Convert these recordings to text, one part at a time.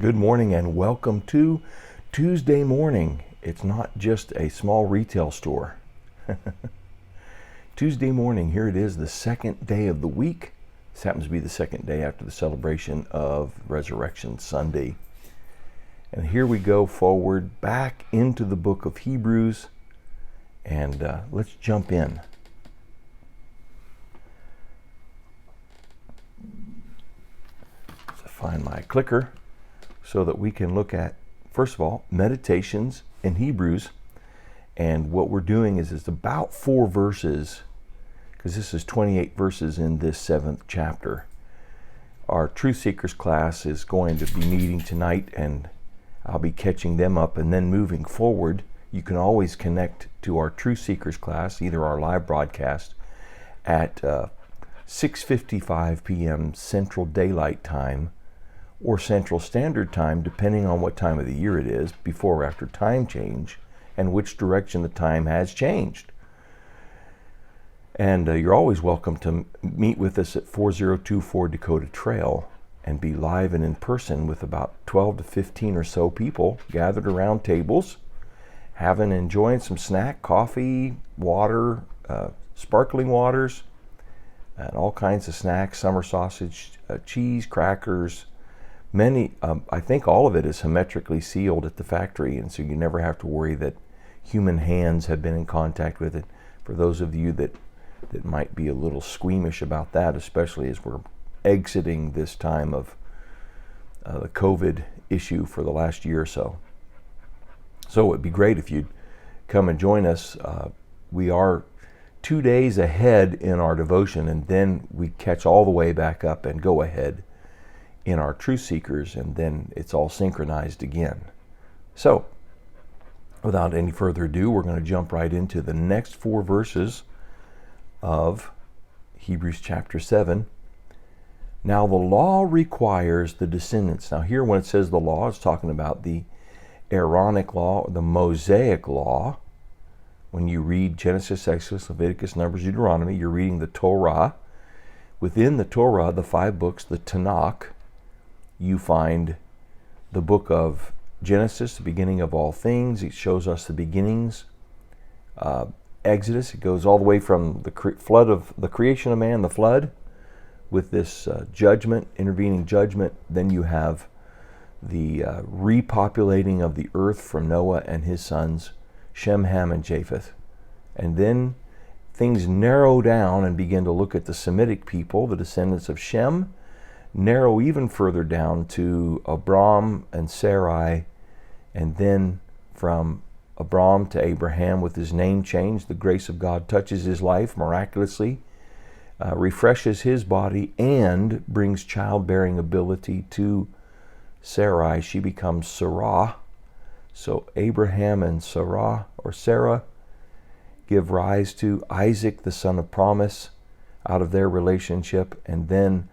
Good morning and welcome to Tuesday morning. It's not just a small retail store. Tuesday morning, here it is, the second day of the week. This happens to be the second day after the celebration of Resurrection Sunday. And here we go forward back into the book of Hebrews, and let's jump in. So find my clicker so that we can look at, first of all, meditations in Hebrews. And what we're doing is it's about 4 verses, because this is 28 verses in this 7th chapter. Our Truth Seekers class is going to be meeting tonight, and I'll be catching them up. And then moving forward, you can always connect to our Truth Seekers class, either our live broadcast at 6:55 p.m. Central Daylight Time, or Central Standard Time, depending on what time of the year it is, before or after time change, and which direction the time has changed. And you're always welcome to meet with us at 4024 Dakota Trail and be live and in person with about 12 to 15 or so people gathered around tables, enjoying some snack, coffee, water, sparkling waters, and all kinds of snacks, summer sausage, cheese, crackers. Many, I think all of it is symmetrically sealed at the factory, and so you never have to worry that human hands have been in contact with it. For those of you that might be a little squeamish about that, especially as we're exiting this time of the COVID issue for the last year or so. So it would be great if you'd come and join us. We are 2 days ahead in our devotion, and then we catch all the way back up and go ahead in our Truth Seekers, and then it's all synchronized again. So, without any further ado, we're going to jump right into the next 4 verses of Hebrews chapter 7. Now the law requires the descendants. Now here when it says the law, it's talking about the Aaronic law, the Mosaic law. When you read Genesis, Exodus, Leviticus, Numbers, Deuteronomy, you're reading the Torah. Within the Torah, the 5 books, the Tanakh, you find the book of Genesis, the beginning of all things. It shows us the beginnings. Exodus, it goes all the way from the flood of the creation of man, the flood, with this judgment, intervening judgment. Then you have the repopulating of the earth from Noah and his sons, Shem, Ham, and Japheth. And then things narrow down and begin to look at the Semitic people, the descendants of Shem, narrow even further down to Abram and Sarai, and then from Abram to Abraham with his name changed. The grace of God touches his life miraculously, refreshes his body, and brings childbearing ability to Sarai. She becomes Sarah. So Abraham and Sarah give rise to Isaac, the son of promise, out of their relationship. And then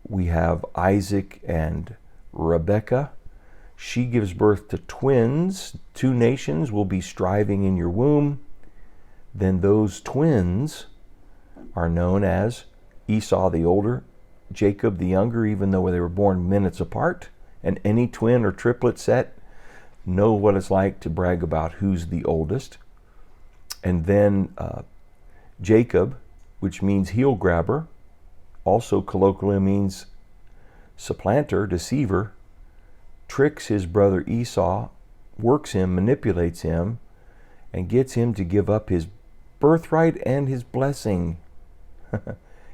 we have Isaac and Rebekah. She gives birth to twins. 2 nations will be striving in your womb. Then those twins are known as Esau the older, Jacob the younger, even though they were born minutes apart. And any twin or triplet set know what it's like to brag about who's the oldest. And then Jacob, which means heel grabber, also colloquially means supplanter, deceiver, tricks his brother Esau, works him, manipulates him, and gets him to give up his birthright and his blessing.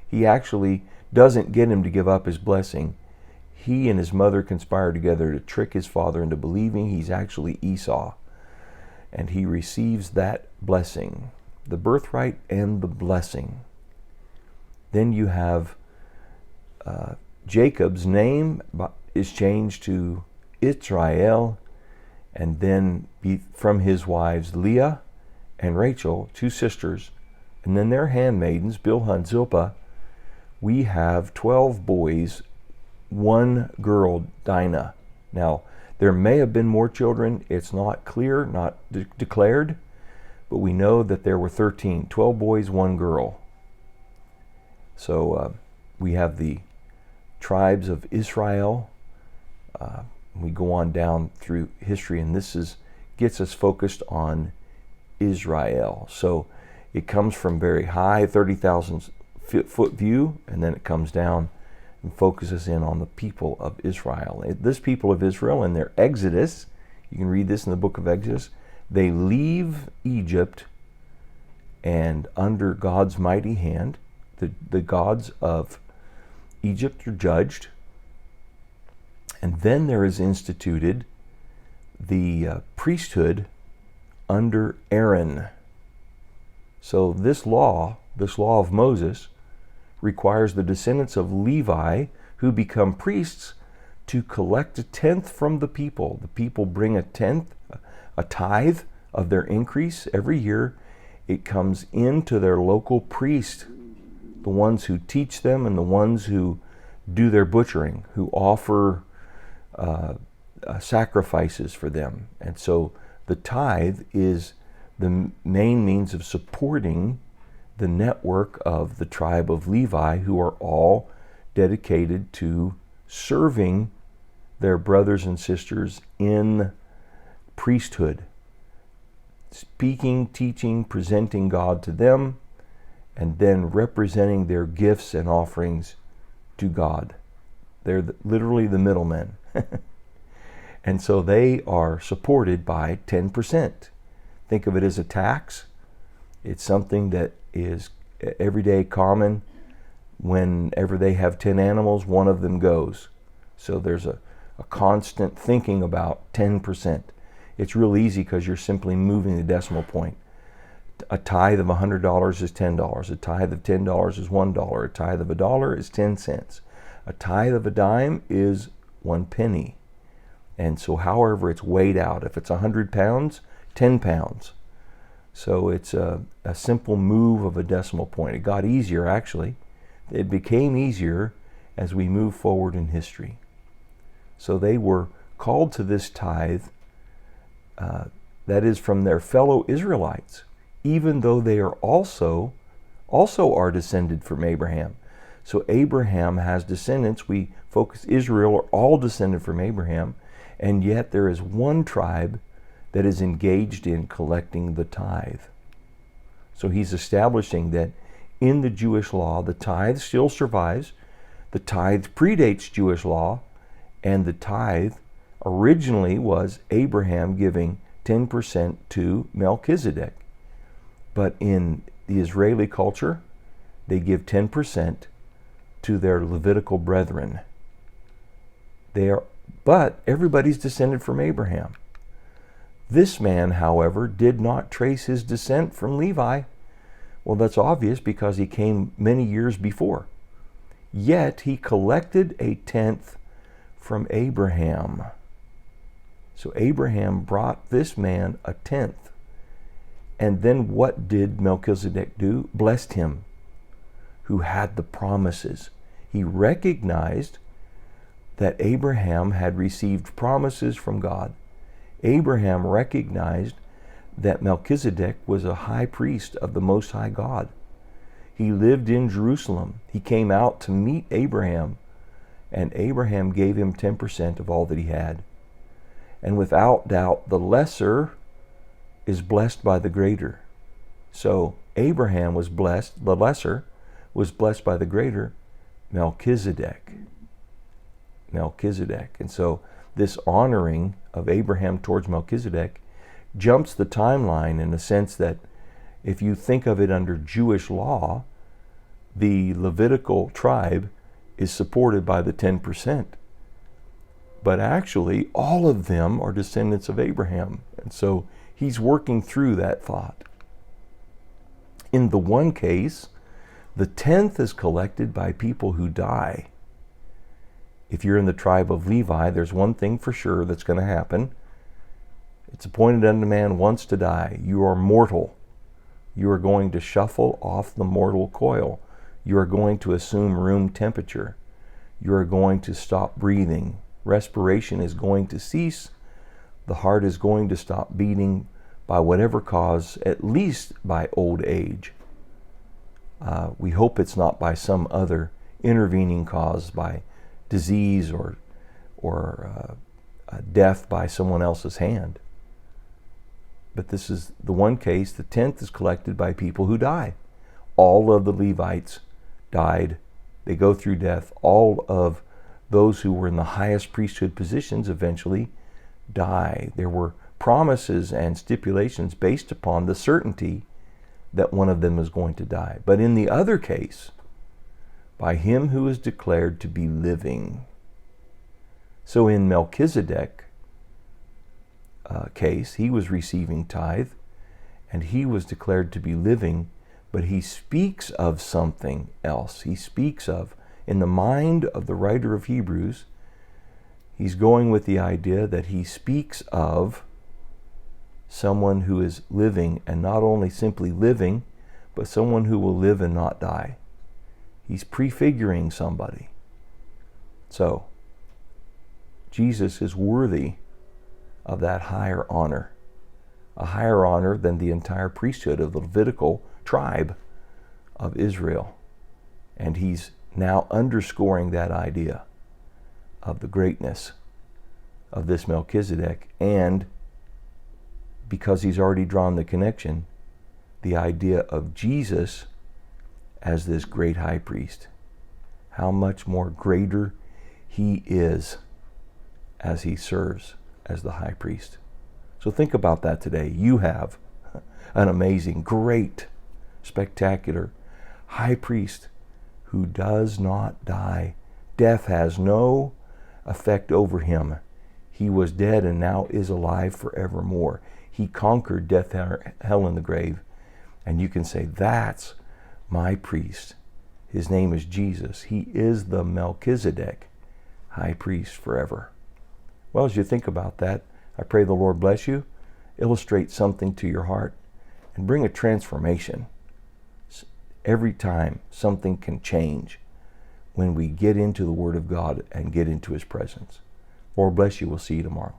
He actually doesn't get him to give up his blessing. He and his mother conspire together to trick his father into believing he's actually Esau. And he receives that blessing, the birthright and the blessing. Then you have Jacob's name is changed to Israel, and then from his wives Leah and Rachel, 2 sisters, and then their handmaidens, Bilhah and Zilpah. We have 12 boys, 1 girl, Dinah. Now, there may have been more children. It's not clear, not declared, but we know that there were 13, 12 boys, 1 girl. So we have the tribes of Israel, We go on down through history, and gets us focused on Israel. So it comes from very high, 30,000 foot view, and then it comes down and focuses in on the people of Israel. This people of Israel in their Exodus, you can read this in the book of Exodus, they leave Egypt, and under God's mighty hand, the gods of Egypt are judged, and then there is instituted the priesthood under Aaron. So this law of Moses, requires the descendants of Levi who become priests to collect a tenth from the people. The people bring a tenth, a tithe of their increase every year. It comes into their local priest, the ones who teach them and the ones who do their butchering, who offer sacrifices for them. And so the tithe is the main means of supporting the network of the tribe of Levi, who are all dedicated to serving their brothers and sisters in priesthood, speaking, teaching, presenting God to them, and then representing their gifts and offerings to God. They're literally the middlemen. And so they are supported by 10%. Think of it as a tax. It's something that is everyday common. Whenever they have 10 animals, one of them goes. So there's a constant thinking about 10%. It's real easy because you're simply moving the decimal point. A tithe of $100 is $10. A tithe of $10 is $1. A tithe of $1 is 10 cents. A tithe of a dime is 1 penny. And so however it's weighed out, if it's 100 pounds, 10 pounds. So it's a simple move of a decimal point. It got easier, actually. It became easier as we move forward in history. So they were called to this tithe, that is from their fellow Israelites, even though they are also are descended from Abraham. So Abraham has descendants. We focus, Israel are all descended from Abraham, and yet there is one tribe that is engaged in collecting the tithe. So he's establishing that in the Jewish law, the tithe still survives. The tithe predates Jewish law, and the tithe originally was Abraham giving 10% to Melchizedek. But in the Israeli culture, they give 10% to their Levitical brethren. But everybody's descended from Abraham. This man, however, did not trace his descent from Levi. Well, that's obvious because he came many years before. Yet he collected a tenth from Abraham. So Abraham brought this man a tenth. And then what did Melchizedek do? Blessed him, who had the promises. He recognized that Abraham had received promises from God. Abraham recognized that Melchizedek was a high priest of the Most High God. He lived in Jerusalem. He came out to meet Abraham, and Abraham gave him 10% of all that he had. And without doubt, the lesser is blessed by the greater. So Abraham was blessed, the lesser was blessed by the greater, Melchizedek. And so this honoring of Abraham towards Melchizedek jumps the timeline in the sense that if you think of it under Jewish law, the Levitical tribe is supported by the 10%. But actually, all of them are descendants of Abraham. And so he's working through that thought. In the one case, the tenth is collected by people who die. If you're in the tribe of Levi, there's one thing for sure that's going to happen. It's appointed unto man once to die. You are mortal. You are going to shuffle off the mortal coil. You are going to assume room temperature. You are going to stop breathing. Respiration is going to cease. The heart is going to stop beating by whatever cause, at least by old age. We hope it's not by some other intervening cause, by disease death by someone else's hand. But this is the one case, the tenth is collected by people who die. All of the Levites died. They go through death. All of those who were in the highest priesthood positions eventually die. There were promises and stipulations based upon the certainty that one of them is going to die. But in the other case, by him who is declared to be living. So in Melchizedek case, he was receiving tithe, and he was declared to be living, but he speaks of something else. He speaks of, in the mind of the writer of Hebrews, he's going with the idea that he speaks of someone who is living, and not only simply living, but someone who will live and not die. He's prefiguring somebody. So, Jesus is worthy of that higher honor, a higher honor than the entire priesthood of the Levitical tribe of Israel. And he's now underscoring that idea of the greatness of this Melchizedek, and because he's already drawn the connection, the idea of Jesus as this great high priest. How much more greater he is as he serves as the high priest. So think about that today. You have an amazing, great, spectacular high priest who does not die. Death has no effect over him. He was dead and now is alive forevermore. He conquered death, hell, and the grave. And you can say, that's my priest. His name is Jesus. He is the Melchizedek high priest forever. Well, as you think about that, I pray the Lord bless you, illustrate something to your heart, and bring a transformation. Every time something can change when we get into the Word of God and get into His presence. Lord bless you. We'll see you tomorrow.